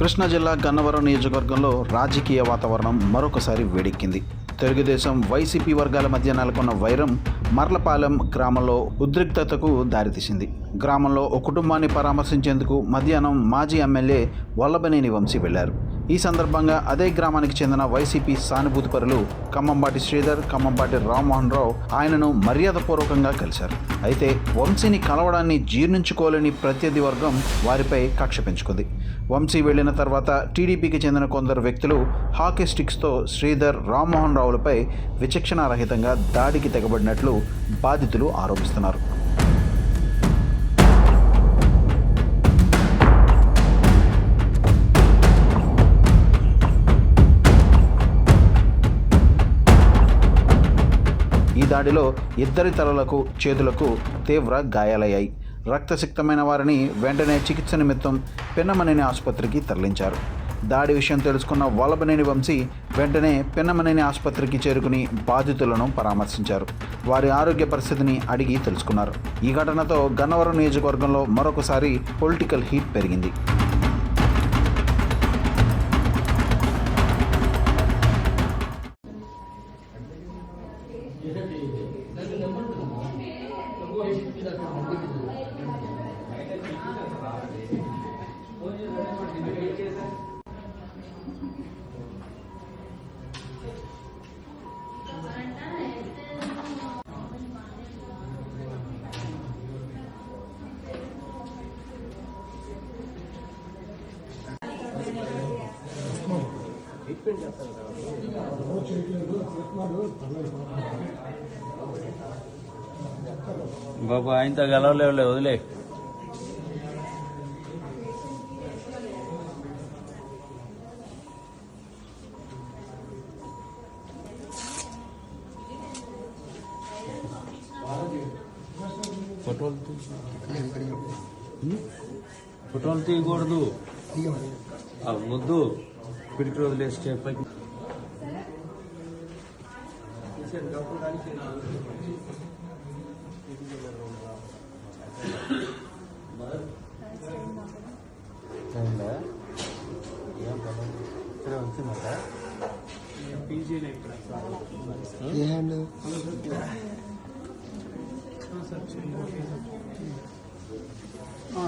కృష్ణా జిల్లా గన్నవరం నియోజకవర్గంలో రాజకీయ వాతావరణం మరొకసారి వేడెక్కింది. తెలుగుదేశం వైసీపీ వర్గాల మధ్య నెలకొన్న వైరం మర్లపాలెం గ్రామంలో ఉద్రిక్తతకు దారితీసింది. గ్రామంలో ఓ కుటుంబాన్ని పరామర్శించేందుకు మధ్యాహ్నం మాజీ ఎమ్మెల్యే వల్లభనేని వంశీ వెళ్లారు. ఈ సందర్భంగా అదే గ్రామానికి చెందిన వైసీపీ సానుభూతిపరులు ఖమ్మంపాటి శ్రీధర్, ఖమ్మంపాటి రామ్మోహన్ రావు ఆయనను మర్యాదపూర్వకంగా కలిశారు. అయితే వంశీని కలవడాన్ని జీర్ణించుకోలేని ప్రత్యర్థి వర్గం వారిపై కక్ష పెంచుకుంది. వంశీ వెళ్లిన తర్వాత టీడీపీకి చెందిన కొందరు వ్యక్తులు హాకీ స్టిక్స్తో శ్రీధర్, రామ్మోహన్ రావులపై విచక్షణారహితంగా దాడికి తెగబడినట్లు బాధితులు ఆరోపిస్తున్నారు. ఈ దాడిలో ఇద్దరి తలలకు, చేతులకు తీవ్ర గాయాలయ్యాయి. రక్తసిక్తమైన వారిని వెంటనే చికిత్స నిమిత్తం పిన్నమనేని ఆసుపత్రికి తరలించారు. దాడి విషయం తెలుసుకున్న వల్లభనేని వంశీ వెంటనే పిన్నమనేని ఆసుపత్రికి చేరుకుని బాధితులను పరామర్శించారు. వారి ఆరోగ్య పరిస్థితిని అడిగి తెలుసుకున్నారు. ఈ ఘటనతో గన్నవరం నియోజకవర్గంలో మరొకసారి పొలిటికల్ హీట్ పెరిగింది. బాబు ఆయనతో గెలవలేవులే, వదిలే. ఫోటోలు తీయకూడదు, ముద్దు పిడికి వదిలేస్తే పైకి.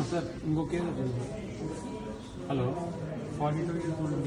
సార్ ఇంకొక హలో 42